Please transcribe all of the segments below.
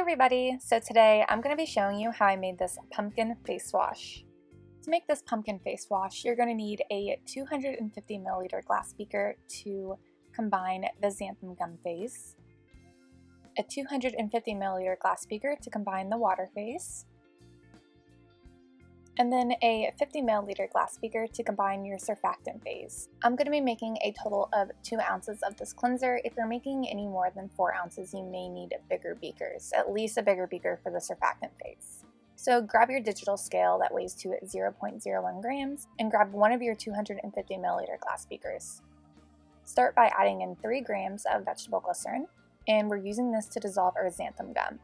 everybody! So today I'm going to be showing you how I made this pumpkin face wash. To make this pumpkin face wash, you're going to need a 250 milliliter glass beaker to combine the xanthan gum phase, a 250 milliliter glass beaker to combine the water phase, and then a 50 milliliter glass beaker to combine your surfactant phase. I'm going to be making a total of 2 ounces of this cleanser. If you're making any more than 4 ounces, you may need bigger beakers, at least a bigger beaker for the surfactant phase. So grab your digital scale that weighs to 0.01 grams and grab one of your 250 milliliter glass beakers. Start by adding in 3 grams of vegetable glycerin, and we're using this to dissolve our xanthan gum.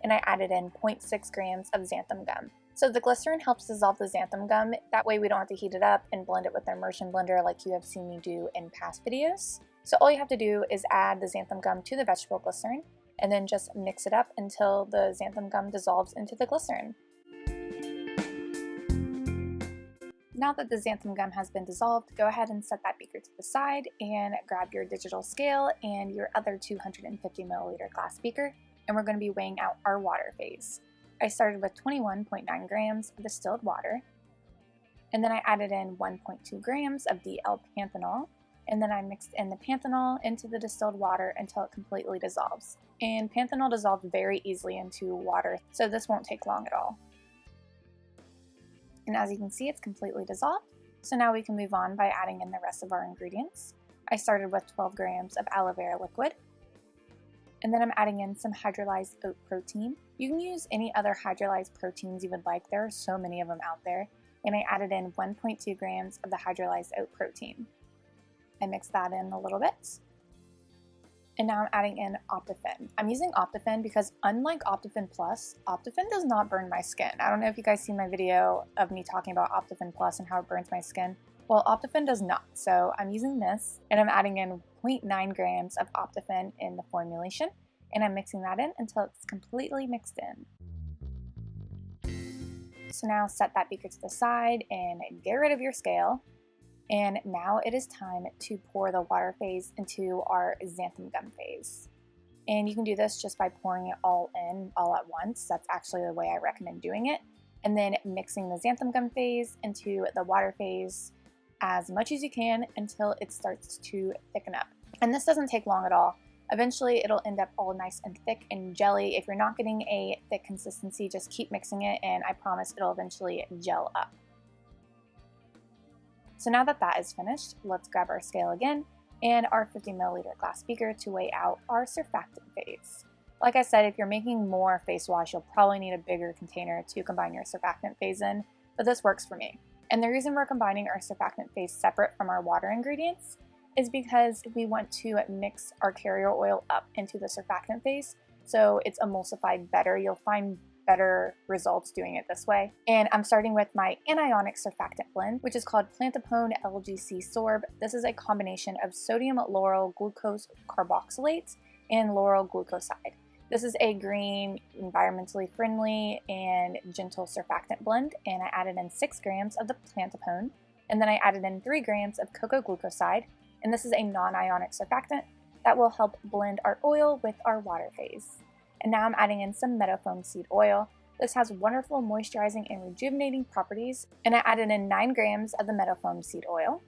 And I added in 0.6 grams of xanthan gum. So the glycerin helps dissolve the xanthan gum, that way we don't have to heat it up and blend it with the immersion blender like you have seen me do in past videos. So all you have to do is add the xanthan gum to the vegetable glycerin and then just mix it up until the xanthan gum dissolves into the glycerin. Now that the xanthan gum has been dissolved, go ahead and set that beaker to the side and grab your digital scale and your other 250 milliliter glass beaker, and we're going to be weighing out our water phase. I started with 21.9 grams of distilled water, and then I added in 1.2 grams of DL panthenol, and then I mixed in the panthenol into the distilled water until it completely dissolves. And panthenol dissolves very easily into water, so this won't take long at all. And as you can see, it's completely dissolved, so now we can move on by adding in the rest of our ingredients. I started with 12 grams of aloe vera liquid, and then I'm adding in some hydrolyzed oat protein. You can use any other hydrolyzed proteins you would like. There are so many of them out there. And I added in 1.2 grams of the hydrolyzed oat protein. I mixed that in a little bit. And now I'm adding in optiphen. I'm using optiphen because unlike optiphen plus, optiphen does not burn my skin. I don't know if you guys seen my video of me talking about optiphen plus and how it burns my skin. Well, optiphen does not, so I'm using this, and I'm adding in 0.9 grams of optiphen in the formulation, and I'm mixing that in until it's completely mixed in. So now set that beaker to the side and get rid of your scale, and now it is time to pour the water phase into our xanthan gum phase. And you can do this just by pouring it all in all at once. That's actually the way I recommend doing it, and then mixing the xanthan gum phase into the water phase as much as you can until it starts to thicken up. And this doesn't take long at all. Eventually it'll end up all nice and thick and jelly. If you're not getting a thick consistency, just keep mixing it and I promise it'll eventually gel up. So now that that is finished, let's grab our scale again and our 50 milliliter glass beaker to weigh out our surfactant phase. Like I said, if you're making more face wash, you'll probably need a bigger container to combine your surfactant phase in, but this works for me. And the reason we're combining our surfactant phase separate from our water ingredients is because we want to mix our carrier oil up into the surfactant phase so it's emulsified better. You'll find better results doing it this way. And I'm starting with my anionic surfactant blend, which is called Plantaphone LGC Sorb. This is a combination of sodium lauryl glucose carboxylate and lauryl glucoside. This is a green, environmentally friendly, and gentle surfactant blend, and I added in 6 grams of the plantaphone, and then I added in 3 grams of coco glucoside, and this is a non-ionic surfactant that will help blend our oil with our water phase. And now I'm adding in some meadowfoam seed oil. This has wonderful moisturizing and rejuvenating properties, and I added in 9 grams of the meadowfoam seed oil.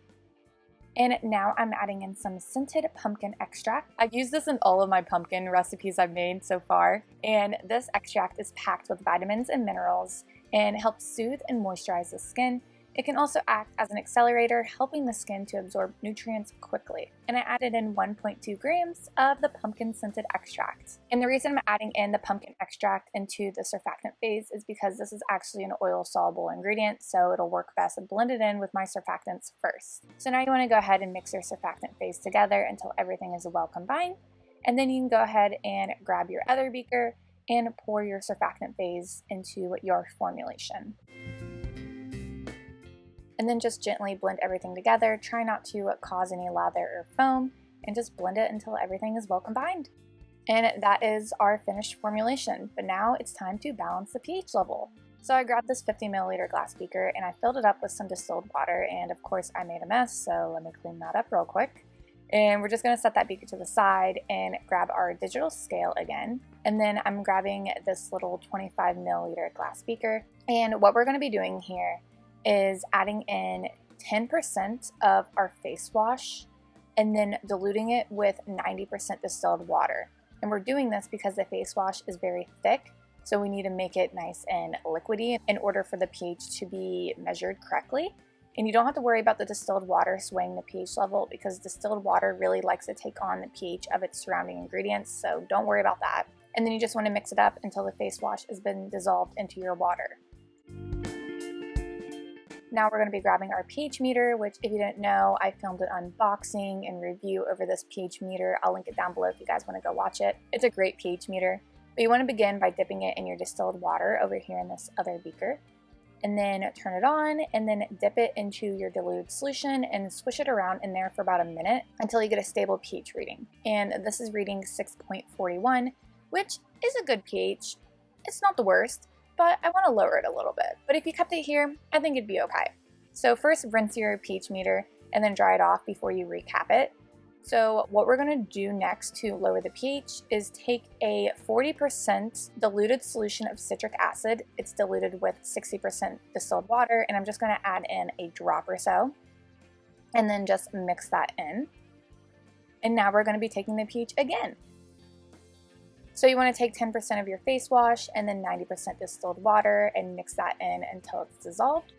And now I'm adding in some scented pumpkin extract. I've used this in all of my pumpkin recipes I've made so far. And this extract is packed with vitamins and minerals and helps soothe and moisturize the skin. It can also act as an accelerator, helping the skin to absorb nutrients quickly. And I added in 1.2 grams of the pumpkin scented extract. And the reason I'm adding in the pumpkin extract into the surfactant phase is because this is actually an oil-soluble ingredient, so it'll work best blended in with my surfactants first. So now you want to go ahead and mix your surfactant phase together until everything is well combined. And then you can go ahead and grab your other beaker and pour your surfactant phase into your formulation. And then just gently blend everything together. Try not to cause any lather or foam, and just blend it until everything is well combined. And that is our finished formulation, but now it's time to balance the pH level. So I grabbed this 50 milliliter glass beaker and I filled it up with some distilled water, and of course I made a mess, so let me clean that up real quick. And we're just going to set that beaker to the side and grab our digital scale again. And then I'm grabbing this little 25 milliliter glass beaker. And what we're going to be doing here is adding in 10% of our face wash and then diluting it with 90% distilled water. And we're doing this because the face wash is very thick, so we need to make it nice and liquidy in order for the pH to be measured correctly. And you don't have to worry about the distilled water swaying the pH level because distilled water really likes to take on the pH of its surrounding ingredients, so don't worry about that. And then you just want to mix it up until the face wash has been dissolved into your water. Now we're going to be grabbing our pH meter, which if you didn't know, I filmed an unboxing and review over this pH meter. I'll link it down below if you guys want to go watch it. It's a great pH meter. But you want to begin by dipping it in your distilled water over here in this other beaker. And then turn it on and then dip it into your diluted solution and swish it around in there for about a minute until you get a stable pH reading. And this is reading 6.41, which is a good pH. It's not the worst, but I want to lower it a little bit. But if you kept it here, I think it'd be okay. So first rinse your pH meter and then dry it off before you recap it. So what we're going to do next to lower the pH is take a 40% diluted solution of citric acid. It's diluted with 60% distilled water, and I'm just going to add in a drop or so and then just mix that in. And now we're going to be taking the pH again. So you want to take 10% of your face wash and then 90% distilled water and mix that in until it's dissolved.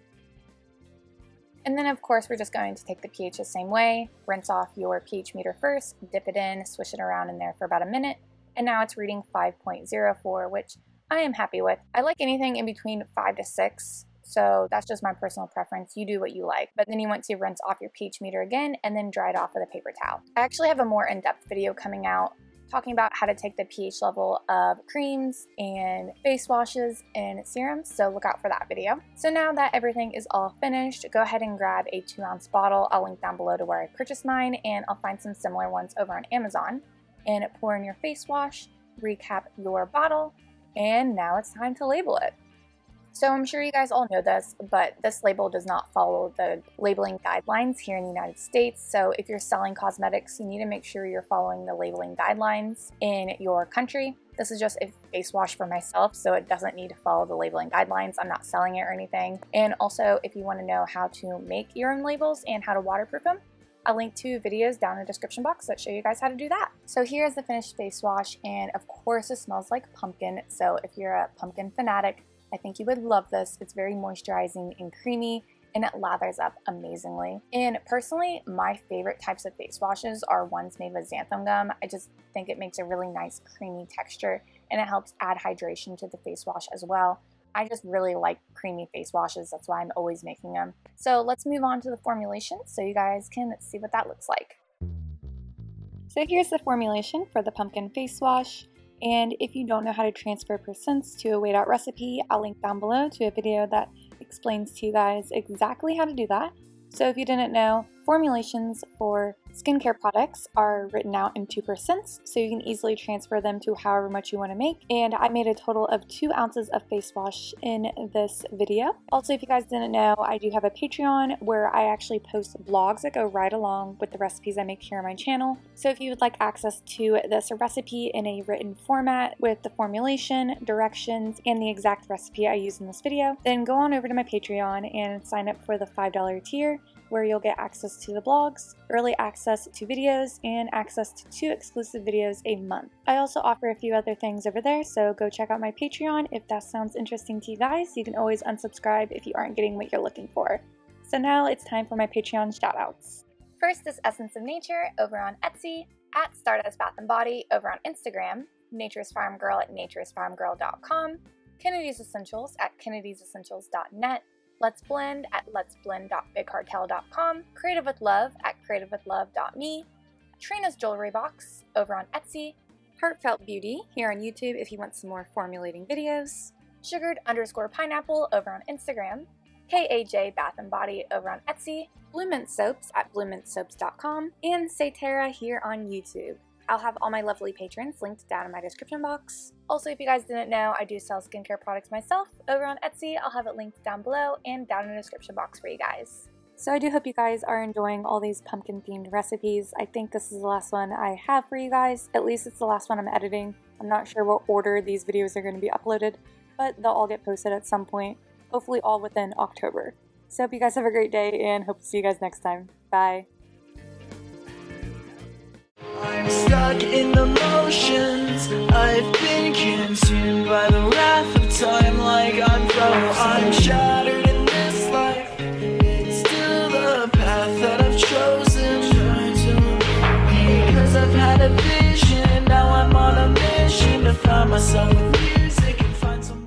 And then of course we're just going to take the pH the same way, rinse off your pH meter first, dip it in, swish it around in there for about a minute, and now it's reading 5.04, which I am happy with. I like anything in between 5 to 6, so that's just my personal preference. You do what you like. But then you want to rinse off your pH meter again and then dry it off with a paper towel. I actually have a more in-depth video coming out talking about how to take the pH level of creams and face washes and serums, so look out for that video. So now that everything is all finished, go ahead and grab a 2-ounce bottle. I'll link down below to where I purchased mine, and I'll find some similar ones over on Amazon. And pour in your face wash, recap your bottle, and now it's time to label it. So I'm sure you guys all know this, but this label does not follow the labeling guidelines here in the United States. So if you're selling cosmetics, you need to make sure you're following the labeling guidelines in your country. This is just a face wash for myself, so it doesn't need to follow the labeling guidelines. I'm not selling it or anything. And also, if you want to know how to make your own labels and how to waterproof them, I'll link 2 videos down in the description box that show you guys how to do that. So here's the finished face wash, and of course it smells like pumpkin. So if you're a pumpkin fanatic, I think you would love this. It's very moisturizing and creamy, and it lathers up amazingly. And personally, my favorite types of face washes are ones made with xanthan gum. I just think it makes a really nice creamy texture, and it helps add hydration to the face wash as well. I just really like creamy face washes. That's why I'm always making them. So let's move on to the formulation so you guys can see what that looks like. So here's the formulation for the pumpkin face wash. And if you don't know how to transfer percents to a weighed out recipe, I'll link down below to a video that explains to you guys exactly how to do that. So if you didn't know, formulations for skincare products are written out in 2%, so you can easily transfer them to however much you want to make. And I made a total of 2 ounces of face wash in this video. Also, if you guys didn't know, I do have a Patreon where I actually post blogs that go right along with the recipes I make here on my channel. So if you would like access to this recipe in a written format with the formulation, directions, and the exact recipe I use in this video, then go on over to my Patreon and sign up for the $5 tier, where you'll get access to the blogs, early access to videos, and access to 2 exclusive videos a month. I also offer a few other things over there, so go check out my Patreon if that sounds interesting to you guys. You can always unsubscribe if you aren't getting what you're looking for. So now it's time for my Patreon shoutouts. First is Essence of Nature over on Etsy, at Stardust Bath & Body over on Instagram, Nature's Farm Girl at naturesfarmgirl.com, Kennedy's Essentials at kennedysessentials.net, LettsBlend at letsblend.bigcartel.com, Creative with Love at creativewithlove.me, Trina's Jewelry Box over on Etsy, Heartfelt Beauty here on YouTube if you want some more formulating videos, Sugared_Pineapple over on Instagram, KAJ Bath & Body over on Etsy, Blue Mint Soaps at bluemintsoaps.com, and Say Tara here on YouTube. I'll have all my lovely patrons linked down in my description box. Also, if you guys didn't know, I do sell skincare products myself over on Etsy. I'll have it linked down below and down in the description box for you guys. So I do hope you guys are enjoying all these pumpkin themed recipes. I think this is the last one I have for you guys. At least it's the last one I'm editing. I'm not sure what order these videos are going to be uploaded, but they'll all get posted at some point, hopefully all within October. So hope you guys have a great day and hope to see you guys next time. Bye! I'm stuck in the motions. I've been consumed by the wrath of time like I'm frozen. I'm shattered in this life. It's still the path that I've chosen. Because I've had a vision. Now I'm on a mission to find myself with music and